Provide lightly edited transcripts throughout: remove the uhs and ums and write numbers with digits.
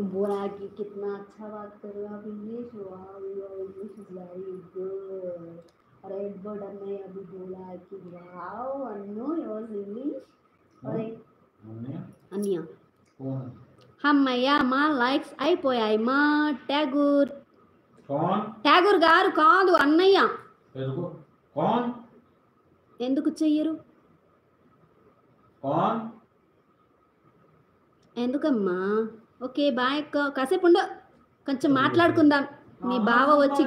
बोला कि कितना अच्छा बात कर रहे हो आप इंग्लिश, वाह your English is very good. Red bird ने अभी बोला कि वाह अनु योर इंग्लिश और अन्या అమ్మయ్యా మా లైక్స్ అయిపోయాయి మా ట్యాగూర్ ట్యాగూర్ గారు కాదు అన్నయ్య ఎందుకు చెయ్యరు ఎందుకమ్మా ఓకే బాయ్ కాసేపు ఉండు కొంచెం మాట్లాడుకుందాం మీ బావ వచ్చి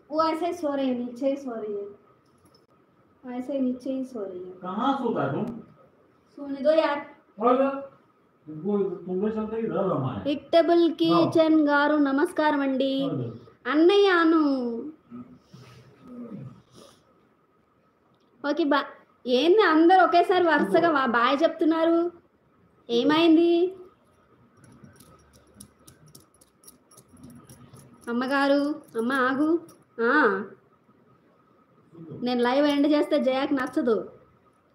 वो ऐसे ही सो रही है नीचे ही सो रही है ऐसे ही नीचे ही सो रही है कहाँ सोता है तुम सोने दो यार ఇక్టబుల్ కిచెన్ గారు నమస్కారం అండి అన్నయ్యను ఓకే బా ఏంది అందరు ఒకేసారి వరుసగా బాయ్ చెప్తున్నారు ఏమైంది అమ్మగారు అమ్మ ఆగు నేను లైవ్ ఎండ్ చేస్తే జయాకి నచ్చదు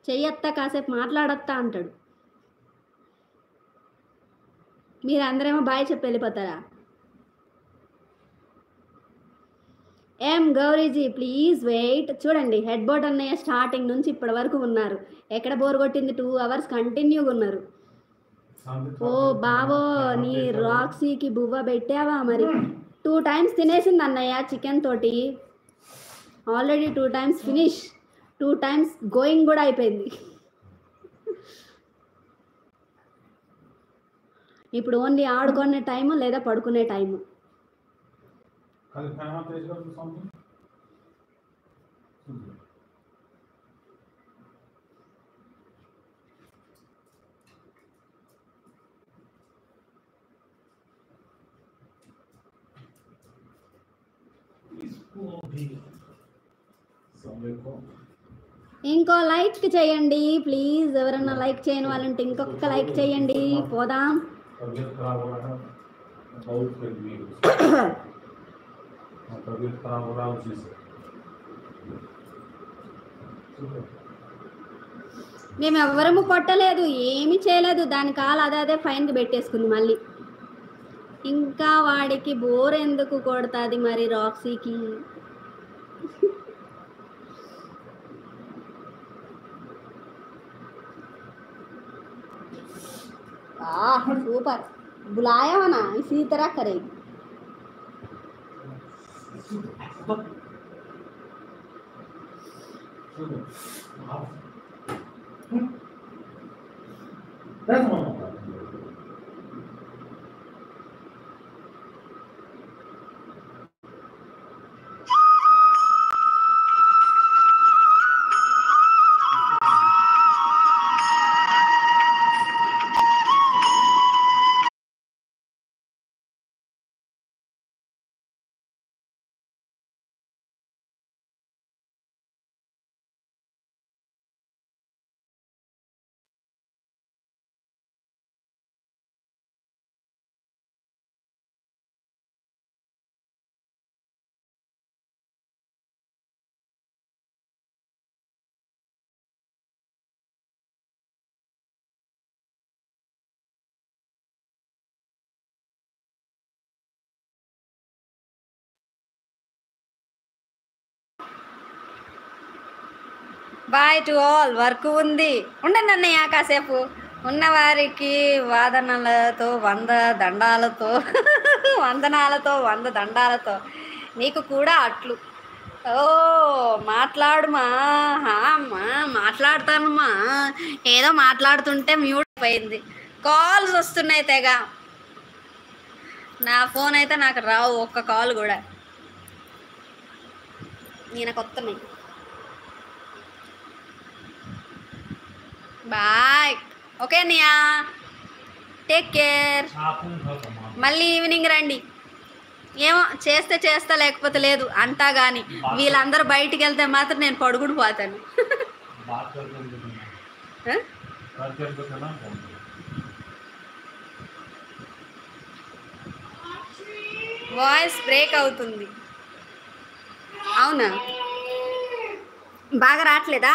చెయ్యత్తా కాసేపు మాట్లాడత్తా అంటాడు మీరు అందరేమో బాయ్ చెప్పి వెళ్ళిపోతారా ఏం గౌరీజీ ప్లీజ్ వెయిట్ చూడండి హెడ్ బోర్డ్ అన్నయ్య స్టార్టింగ్ నుంచి ఇప్పటి వరకు ఉన్నారు ఎక్కడ బోర్ కొట్టింది 2 hours కంటిన్యూగా ఉన్నారు ఓ బావో నీ రాక్సీకి బువ్వ పెట్టావా మరి 2 times తినేసింది అన్నయ్య చికెన్ తోటి already 2 times finish 2 times going కూడా అయిపోయింది ఇప్పుడు ఓన్లీ ఆడుకునే టైము లేదా పడుకునే టైము ఇంకో లైక్ చేయండి ప్లీజ్ ఎవరన్నా లైక్ చేయని వాళ్ళు ఉంటే ఇంకొక లైక్ చేయండి పోదాం तबीयत खराब हो रहा है बहुत तबीयत खराब हो रहा है उसी से మేము ఎవరము కొట్టలేదు ఏమీ చేయలేదు దాని కాలు అదే ఫైన్కి పెట్టేసుకుంది మళ్ళీ ఇంకా వాడికి బోర్ ఎందుకు కొడుతుంది మరి రాక్సీకి सुपर बुलाया हो ना इसी तरह करेगी బాయ్ టు ఆల్ వర్క్ ఉంది ఉండండి అన్నయ్య కాసేపు ఉన్నవారికి వాదనలతో 100 దండాలతో వందనాలతో 100 దండాలతో నీకు కూడా అట్లు ఓ మాట్లాడుమా అమ్మా మాట్లాడతానమ్మా ఏదో మాట్లాడుతుంటే మ్యూట్ అయిపోయింది కాల్స్ వస్తున్నాయి తెగ నా ఫోన్ అయితే నాకు రావు ఒక్క కాల్ కూడా నేను కొత్తని బాయ్ ఓకే అన్నయ్య టేక్ కేర్ మళ్ళీ ఈవినింగ్ రండి ఏమో చేస్తే చేస్తా లేకపోతే లేదు అంటా కానీ వీళ్ళందరూ బయటికి వెళ్తే మాత్రం నేను పడుకుని పోతాను వాయిస్ బ్రేక్ అవుతుంది అవునా బాగా రావట్లేదా